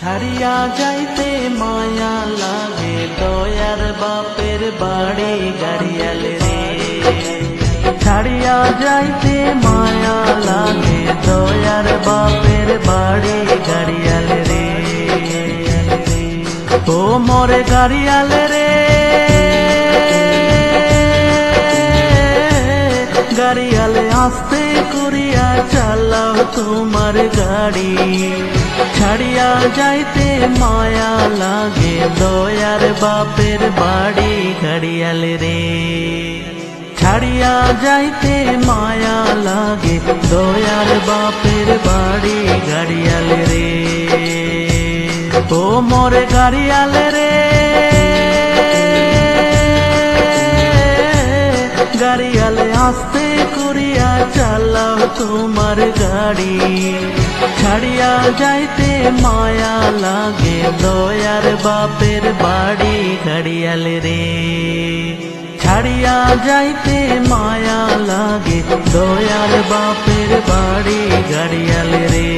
ছাড়িয়া যাইতে মায়া লাগে দয়ার বাপের বাড়ি গাড়িয়াল রে। ছাড়িয়া যাইতে মায়া লাগে দয়ার বাপের বাড়ি গাড়িয়াল রে। ও মোরে গাড়িয়াল রে, গাড়িয়ালে আস্তে করিয়া চালাও তোমার গাড়ি। ছাড়িয়া যাইতে মায়া লাগে দয়ার বাপের বাড়ি গাড়িয়াল রে। ছাড়িয়া যাইতে মায়া লাগে দয়ার বাপের বাড়ি গাড়িয়াল রে। ও মোরে গাড়িয়াল রে, গাড়িয়ালে আস্তে করিয়া চালাও তোমার গাড়ি। ছাড়িয়া যাইতে মায়া লাগে দয়ার বাপের বাড়ি গাড়িয়াল রে। ছাড়িয়া যাইতে মায়া লাগে দয়ার বাপের বাড়ি গাড়িয়াল রে।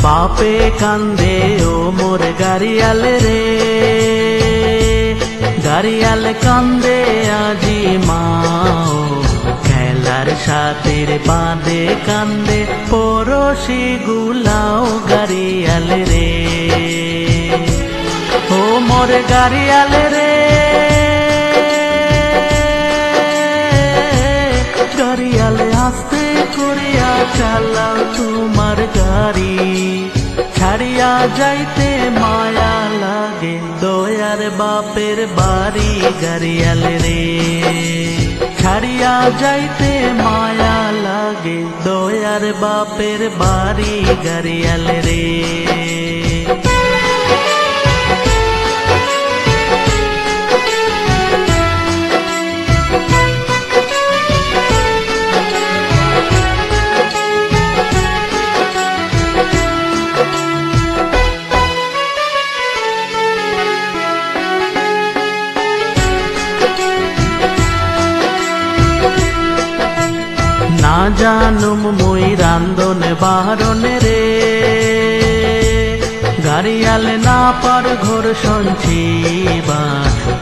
বাপে কান্দে ও মোর গাড়িয়াল রে, গাড়িয়াল কান্দে আজি মাও। খেলার সাথের বাঁধে কান্দে পড়শি গুলাও গাড়িয়াল রে। ও মোর গাড়িয়াল রে, গাড়িয়ালে আস্তে করিয়া চালাও তোমার গাড়ি। ছাড়িয়া যাইতে মায়া লাগে দয়ার বাপের বাড়ি গাড়িয়াল রে। ছাড়িয়া যাইতে মায়া লাগে দয়ার বাপের বাড়ি গাড়িয়াল রে। না জানুম মুই রান্ধন বারণ রে, গাড়িয়াল না পার ঘর সঞ্চিবা।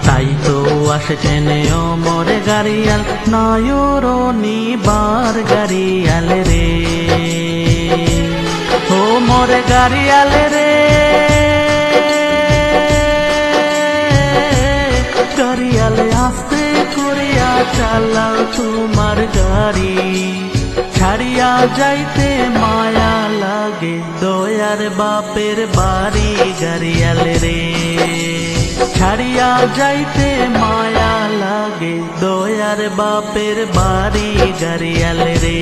তাই তো আসছেন ও মোরে গাড়িয়াল নায়র নিবার গাড়িয়াল রে। ও মোরে গাড়িয়াল রে, গাড়িয়ালে আস্তে করিয়া চালাও তোমার গাড়ি। ছাড়িয়া যাইতে মায়া লাগে দয়ার বাপের বাড়ি গাড়িয়াল রে। ছাড়িয়া যাইতে মায়া লাগে দয়ার বাপের বাড়ি গাড়িয়াল রে।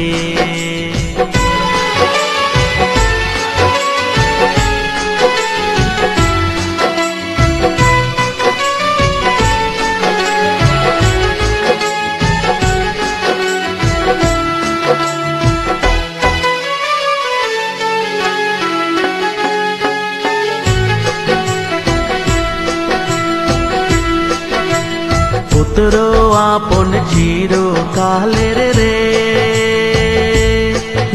পুত্র আপন চিরকালের রে,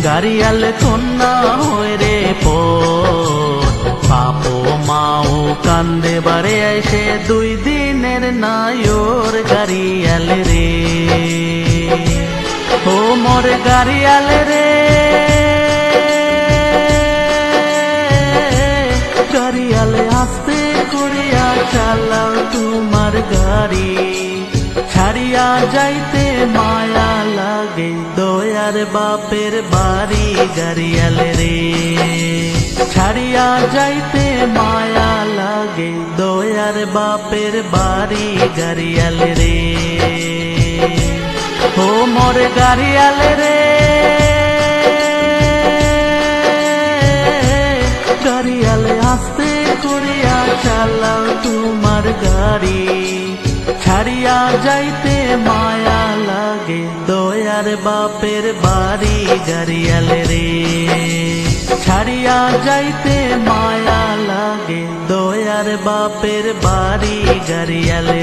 গাড়িয়াল কন্যা হয় রে পর। বাপ মাও কান্দে বারে আইসে দুই দিনের নায়র গাড়িয়াল রে। ও মোর গাড়িয়াল রে, গাড়িয়ালে আস্তে করিয়া চালাও তোমার গাড়ি। ছাড়িয়া যাইতে মায়া লাগে দয়ার বাপের বাড়ি গাড়িয়াল রে। ছাড়িয়া যাইতে মায়া লাগে দয়ার বাপের বাড়ি গাড়িয়াল রে। ও মোর গাড়িয়াল রে, গাড়িয়ালে আস্তে করিয়া চালাও তোমার গাড়ি। ছাড়িয়া যাইতে মায়া লাগে দয়ার বাপের বাড়ি গাড়িয়ালে রে। ছাড়িয়া যাইতে মায়া লাগে দয়ার বাপের বাড়ি গাড়িয়ালে